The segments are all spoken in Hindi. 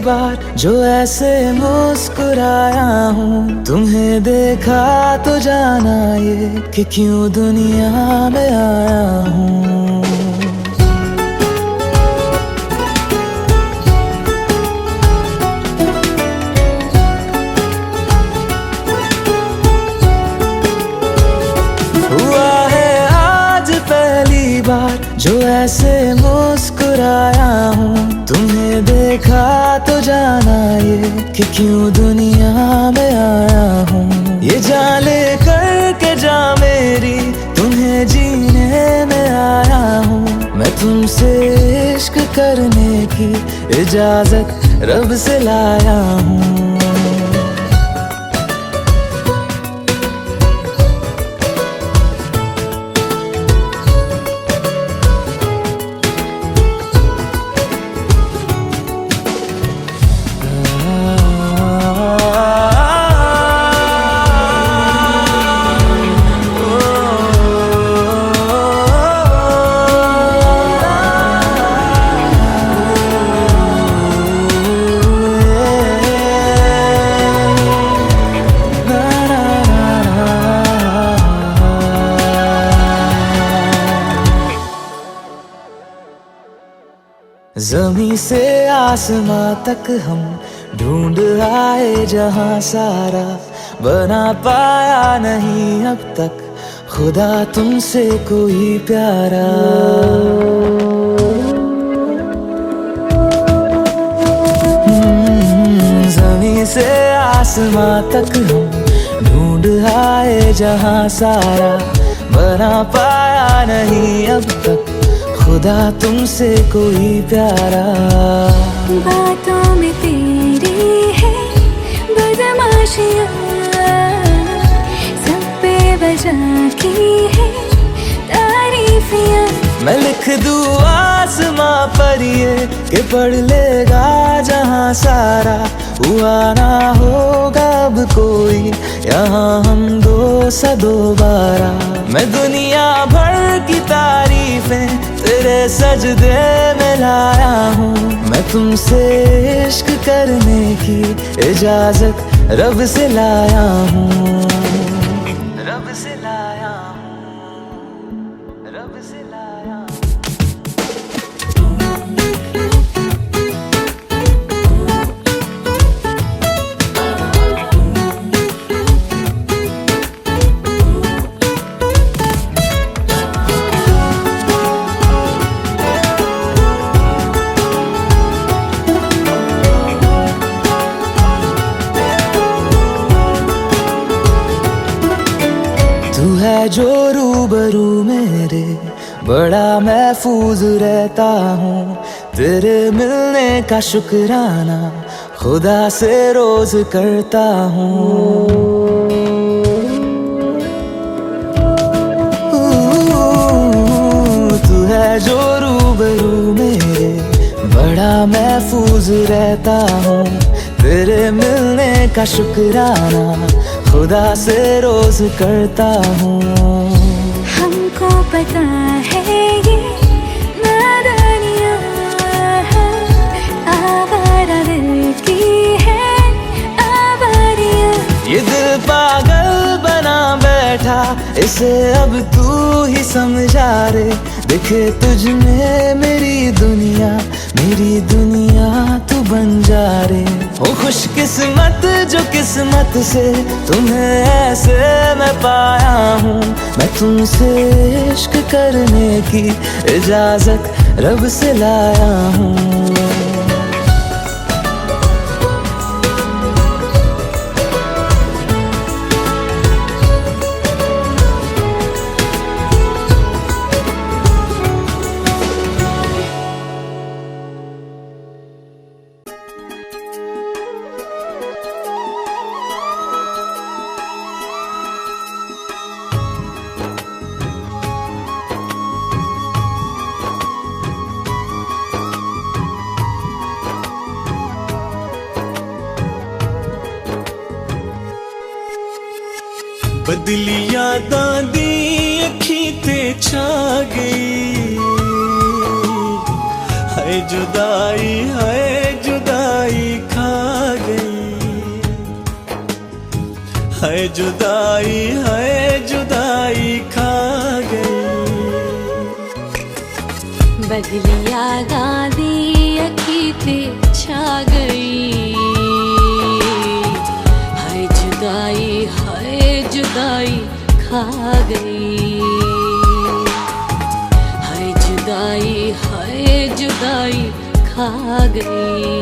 बार जो ऐसे मुस्कुराया हूँ, तुम्हें देखा तो जाना ये कि क्यों दुनिया में आया हूँ। हुआ है आज पहली बार जो ऐसे मुस्कुराया हूँ, तुम्हें देखा तो जाना ये कि क्यों दुनिया में आया हूँ। ये जान ले करके जा मेरी, तुम्हें जीने में आया हूँ। मैं तुमसे इश्क करने की इजाजत रब से लाया हूँ। ज़मीं से आसमां तक हम ढूंढ आए जहां सारा, बना पाया नहीं अब तक खुदा तुमसे कोई प्यारा। ज़मीं से आसमां तक हम ढूंढ आए जहां सारा, बना पाया नहीं अब तक खुदा तुमसे कोई प्यारा। बातों में तेरी है बदमाशियाँ, सब पे वजह की है तारीफियाँ। मैं लिख दूँ आसमां पर ये कि पढ़ लेगा जहां सारा, हुआ ना होगा अब कोई यहाँ हम दो सा दोबारा। मैं दुनिया भर की तारीफें तेरे सजदे में लाया हूँ। मैं तुमसे इश्क करने की इजाजत रब से लाया हूँ। रब से लाया हूँ, रब से लाया हूँ। तू है जो रूबरू मेरे, बड़ा महफूज रहता हूँ। तेरे मिलने का शुक्राना खुदा से रोज करता हूँ। तू है जो रूबरू मेरे, बड़ा महफूज रहता हूँ। तेरे मिलने का शुक्राना खुदा से रोज करता हूँ। हमको पता है ये नादानियाँ आवारा दिल की है आवारियाँ। ये दिल पागल बना बैठा, इसे अब तू ही समझा रे। दिखे तुझ में मेरी दुनिया तू बन जा रे। हो खुशकिस्मत जो किस्मत से तुम्हें ऐसे मैं पाया हूँ। मैं तुमसे इश्क करने की इजाजत रब से लाया हूँ। बदली यादां दी अखी ते छा गई। हाय जुदाई जुदाई है जुदाई खा गई। बदलिया गादी अखी ते छा गई। हाय जुदाई खा गई। हाय जुदाई खा गई।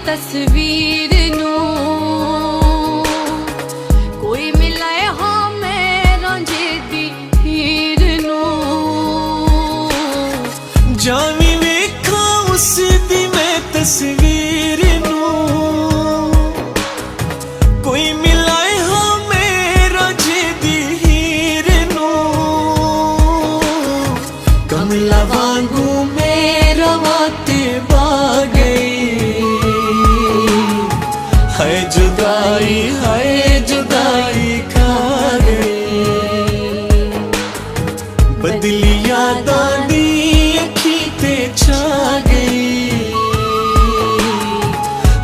तस्वीर नू कोई मिलाए हो मेरा जेदी हीर नू। जावी वेखा उस दी मैं तस्वीर नू कोई मिलाए हो मेरा जेदी हीर नू। कमला वांगू मेरा वाते बा गई। हाय जुदाई खा गई। बदली यादां दी अखी ते छा गई।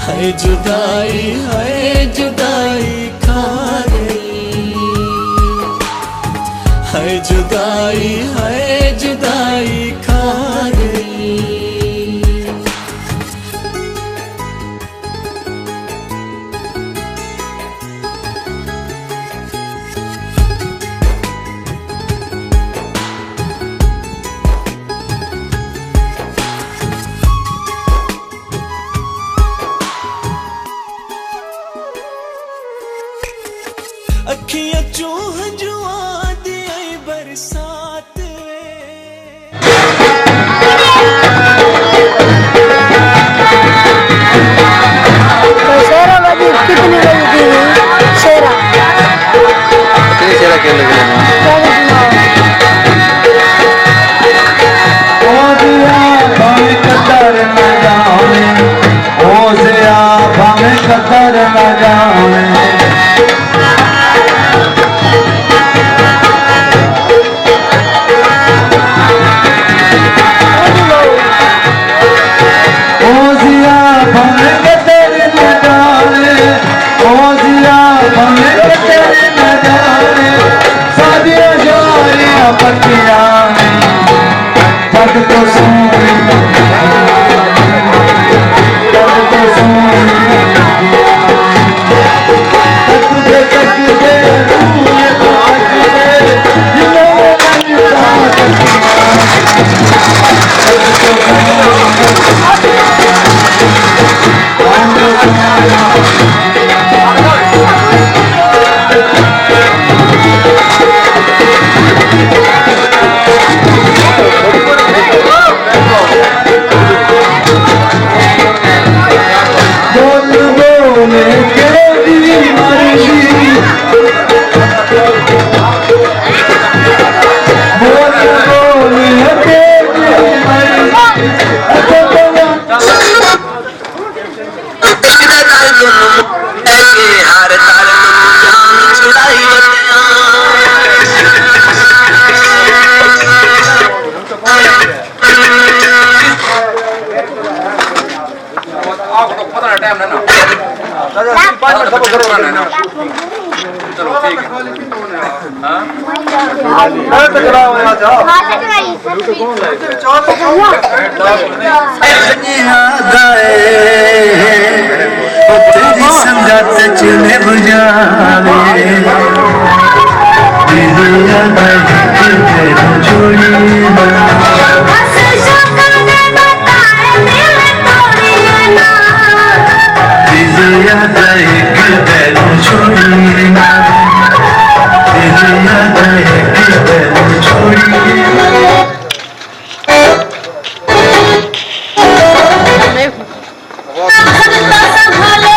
हाय जुदाई खा गई। हाय जुदाई खा गई। अखियां चूं हंजुआं दी आई बरसात शेरा बाजी कितनी बड़ी थी? शेरा शेरा खेलने के तेरी समझात चुने बुझावे छोड़ी संभाले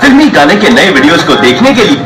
फिल्मी गाने के नए वीडियोस को देखने के लिए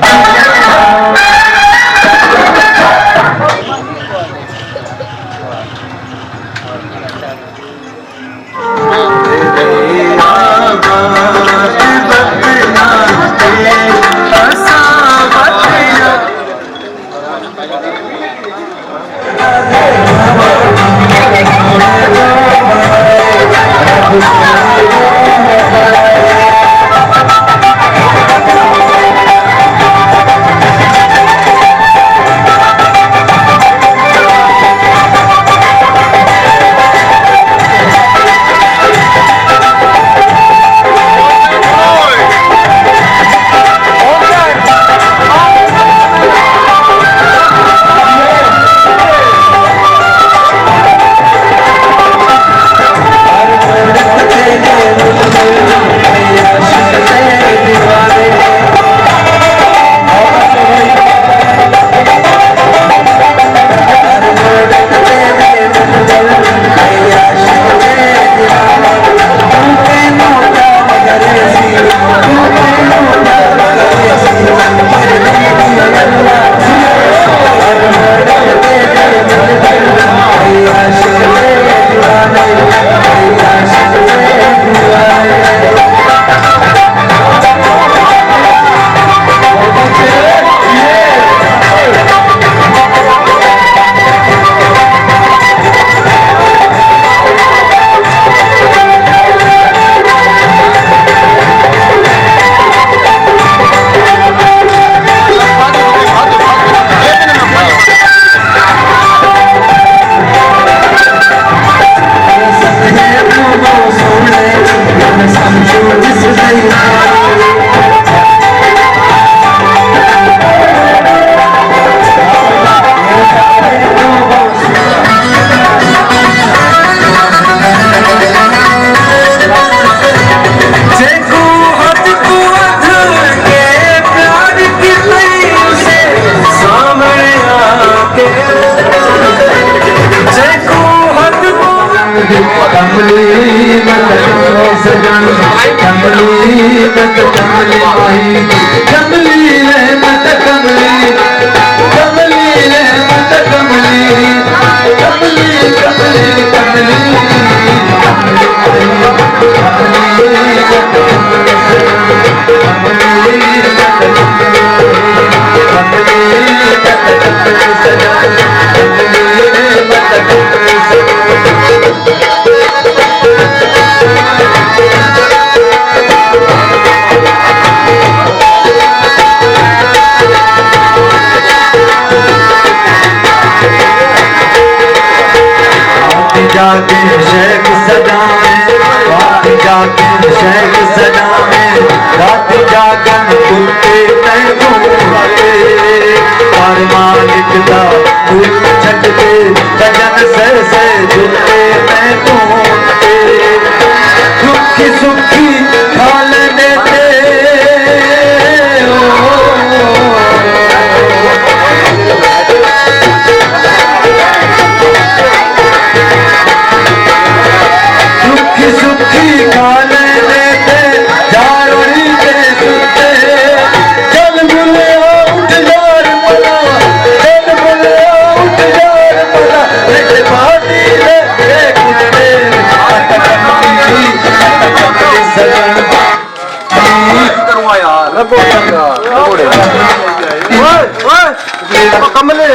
कमले